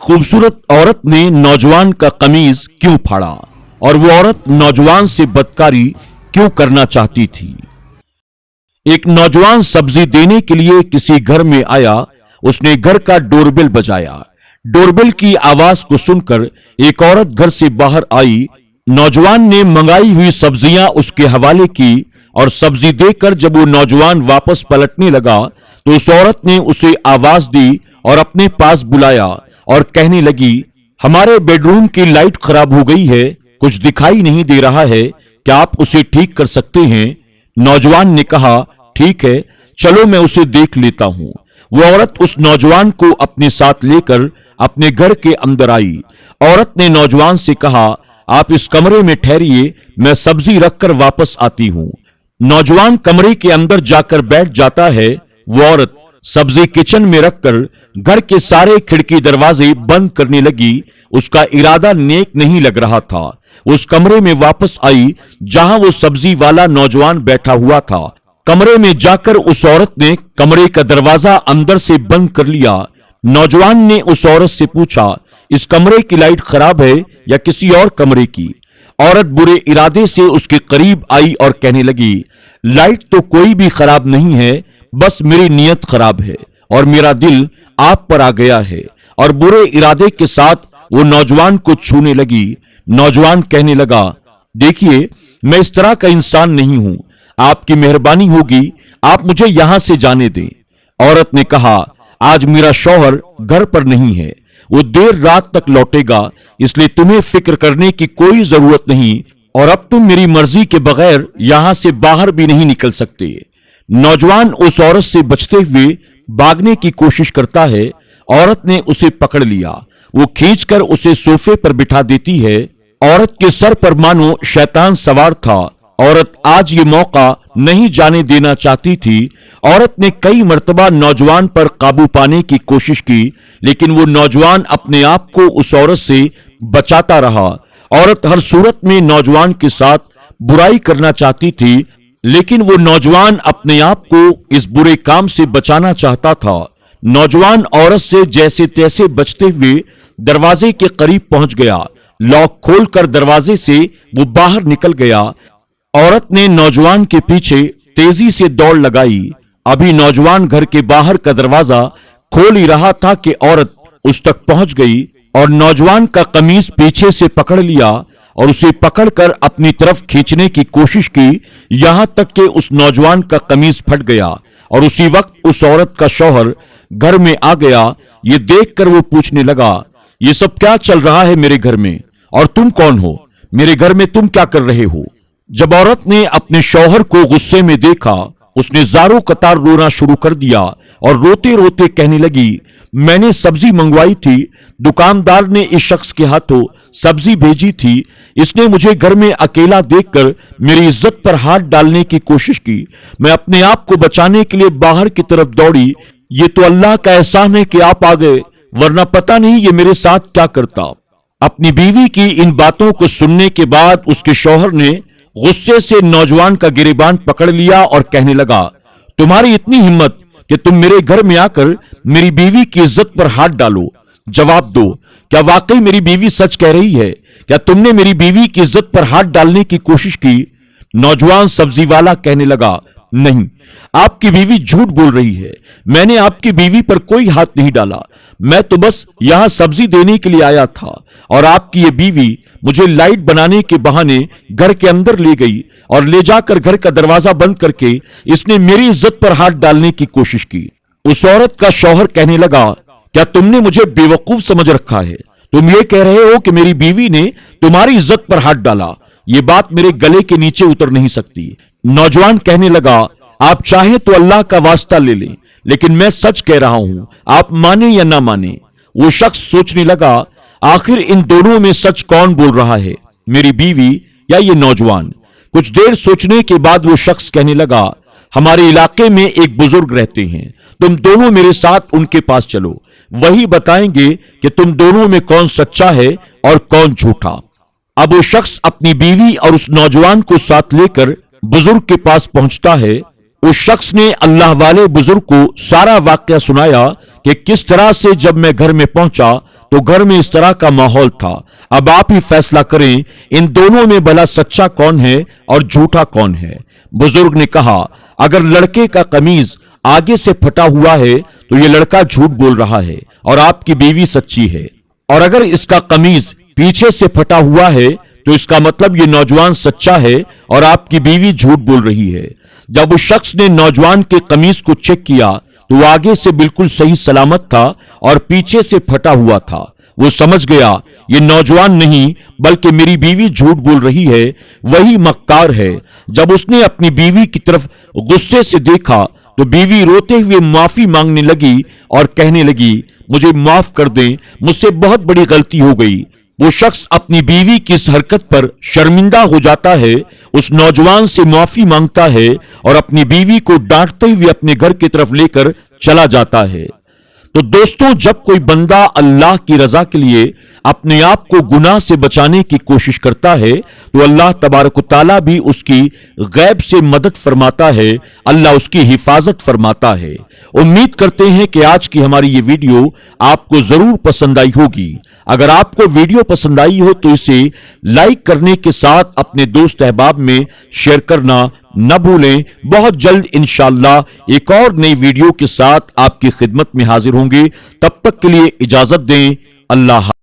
खूबसूरत औरत ने नौजवान का कमीज क्यों फाड़ा और वो औरत नौजवान से बदकारी क्यों करना चाहती थी। एक नौजवान सब्जी देने के लिए किसी घर में आया। उसने घर का डोरबेल बजाया। डोरबेल की आवाज को सुनकर एक औरत घर से बाहर आई। नौजवान ने मंगाई हुई सब्जियां उसके हवाले की और सब्जी देकर जब वो नौजवान वापस पलटने लगा तो उस औरत ने उसे आवाज दी और अपने पास बुलाया और कहने लगी, हमारे बेडरूम की लाइट खराब हो गई है, कुछ दिखाई नहीं दे रहा है, क्या आप उसे ठीक कर सकते हैं। नौजवान ने कहा, ठीक है, चलो मैं उसे देख लेता हूं। वो औरत उस नौजवान को अपने साथ लेकर अपने घर के अंदर आई। औरत ने नौजवान से कहा, आप इस कमरे में ठहरिए, मैं सब्जी रखकर वापस आती हूं। नौजवान कमरे के अंदर जाकर बैठ जाता है। वो औरत सब्जी किचन में रखकर घर के सारे खिड़की दरवाजे बंद करने लगी। उसका इरादा नेक नहीं लग रहा था। उस कमरे में वापस आई जहां वो सब्जी वाला नौजवान बैठा हुआ था। कमरे में जाकर उस औरत ने कमरे का दरवाजा अंदर से बंद कर लिया। नौजवान ने उस औरत से पूछा, इस कमरे की लाइट खराब है या किसी और कमरे की। औरत बुरे इरादे से उसके करीब आई और कहने लगी, लाइट तो कोई भी खराब नहीं है, बस मेरी नीयत खराब है और मेरा दिल आप पर आ गया है। और बुरे इरादे के साथ वो नौजवान को छूने लगी। नौजवान कहने लगा, देखिए, मैं इस तरह का इंसान नहीं हूं, आपकी मेहरबानी होगी, आप मुझे यहां से जाने दें। औरत ने कहा, आज मेरा शौहर घर पर नहीं है, वो देर रात तक लौटेगा, इसलिए तुम्हें फिक्र करने की कोई जरूरत नहीं और अब तुम मेरी मर्जी के बगैर यहां से बाहर भी नहीं निकल सकते। नौजवान उस औरत से बचते हुए भागने की कोशिश करता है। औरत ने उसे पकड़ लिया। वो खींचकर उसे सोफे पर बिठा देती है। औरत के सर पर मानो शैतान सवार था। औरत आज ये मौका नहीं जाने देना चाहती थी। औरत ने कई मर्तबा नौजवान पर काबू पाने की कोशिश की, लेकिन वो नौजवान अपने आप को उस औरत से बचाता रहा। औरत हर सूरत में नौजवान के साथ बुराई करना चाहती थी, लेकिन वो नौजवान अपने आप को इस बुरे काम से बचाना चाहता था। नौजवान औरत से जैसे तैसे बचते हुए दरवाजे के करीब पहुंच गया। लॉक खोलकर दरवाजे से वो बाहर निकल गया। औरत ने नौजवान के पीछे तेजी से दौड़ लगाई। अभी नौजवान घर के बाहर का दरवाजा खोल ही रहा था कि औरत उस तक पहुंच गई और नौजवान का कमीज पीछे से पकड़ लिया और उसे पकड़कर अपनी तरफ खींचने की कोशिश की, यहां तक कि उस नौजवान का कमीज फट गया और उसी वक्त उस औरत का शौहर घर में आ गया। ये देखकर वो पूछने लगा, ये सब क्या चल रहा है मेरे घर में, और तुम कौन हो, मेरे घर में तुम क्या कर रहे हो। जब औरत ने अपने शौहर को गुस्से में देखा, उसने जारो कतार रोना शुरू कर दिया और रोते रोते कहने लगी, मैंने सब्जी मंगवाई थी, दुकानदार ने इस शख्स के हाथों सब्जी भेजी थी, इसने मुझे घर में अकेला देखकर मेरी इज्जत पर हाथ डालने की कोशिश की। मैं अपने आप को बचाने के लिए बाहर की तरफ दौड़ी। ये तो अल्लाह का एहसान है कि आप आ गए, वरना पता नहीं ये मेरे साथ क्या करता। अपनी बीवी की इन बातों को सुनने के बाद उसके शौहर ने गुस्से से नौजवान का गिरेबान पकड़ लिया और कहने लगा, तुम्हारी इतनी हिम्मत कि तुम मेरे घर में आकर मेरी बीवी की इज्जत पर हाथ डालो। जवाब दो, क्या वाकई मेरी बीवी सच कह रही है? क्या तुमने मेरी बीवी की इज्जत पर हाथ डालने की कोशिश की? नौजवान सब्जी वाला कहने लगा, नहीं, आपकी बीवी झूठ बोल रही है, मैंने आपकी बीवी पर कोई हाथ नहीं डाला, मैं तो बस यहां सब्जी देने के लिए आया था और आपकी ये बीवी मुझे लाइट बनाने के बहाने घर के अंदर ले गई और ले जाकर घर का दरवाजा बंद करके इसने मेरी इज्जत पर हाथ डालने की कोशिश की। उस औरत का शौहर कहने लगा, क्या तुमने मुझे बेवकूफ समझ रखा है? तुम ये कह रहे हो कि मेरी बीवी ने तुम्हारी इज्जत पर हाथ डाला, ये बात मेरे गले के नीचे उतर नहीं सकती। नौजवान कहने लगा, आप चाहे तो अल्लाह का वास्ता ले लें, लेकिन मैं सच कह रहा हूं, आप माने या ना माने। वो शख्स सोचने लगा, आखिर इन दोनों में सच कौन बोल रहा है, मेरी बीवी या ये नौजवान। कुछ देर सोचने के बाद वो शख्स कहने लगा, हमारे इलाके में एक बुजुर्ग रहते हैं, तुम दोनों मेरे साथ उनके पास चलो, वही बताएंगे कि तुम दोनों में कौन सच्चा है और कौन झूठा। अब वो शख्स अपनी बीवी और उस नौजवान को साथ लेकर बुजुर्ग के पास पहुंचता है। उस शख्स ने अल्लाह वाले बुजुर्ग को सारा वाकया सुनाया कि किस तरह से जब मैं घर में पहुंचा तो घर में इस तरह का माहौल था। अब आप ही फैसला करें, इन दोनों में भला सच्चा कौन है और झूठा कौन है। बुजुर्ग ने कहा, अगर लड़के का कमीज आगे से फटा हुआ है तो ये लड़का झूठ बोल रहा है और आपकी बीवी सच्ची है, और अगर इसका कमीज पीछे से फटा हुआ है तो इसका मतलब ये नौजवान सच्चा है और आपकी बीवी झूठ बोल रही है। जब उस शख्स ने नौजवान के कमीज को चेक किया तो वो आगे से बिल्कुल सही सलामत था और पीछे से फटा हुआ था। वो समझ गया ये नौजवान नहीं बल्कि मेरी बीवी झूठ बोल रही है, वही मक्कार है। जब उसने अपनी बीवी की तरफ गुस्से से देखा तो बीवी रोते हुए माफी मांगने लगी और कहने लगी, मुझे माफ कर दें, मुझसे बहुत बड़ी गलती हो गई। वो शख्स अपनी बीवी की इस हरकत पर शर्मिंदा हो जाता है, उस नौजवान से माफी मांगता है और अपनी बीवी को डांटते हुए अपने घर की तरफ लेकर चला जाता है। तो दोस्तों, जब कोई बंदा अल्लाह की रजा के लिए अपने आप को गुनाह से बचाने की कोशिश करता है तो अल्लाह तबारक तआला भी उसकी गैब से मदद फरमाता है, अल्लाह उसकी हिफाजत फरमाता है। उम्मीद करते हैं कि आज की हमारी ये वीडियो आपको जरूर पसंद आई होगी। अगर आपको वीडियो पसंद आई हो तो इसे लाइक करने के साथ अपने दोस्त अहबाब में शेयर करना न भूलें। बहुत जल्द इंशाअल्लाह एक और नई वीडियो के साथ आपकी खिदमत में हाजिर होंगे। तब तक के लिए इजाजत दें। अल्लाह।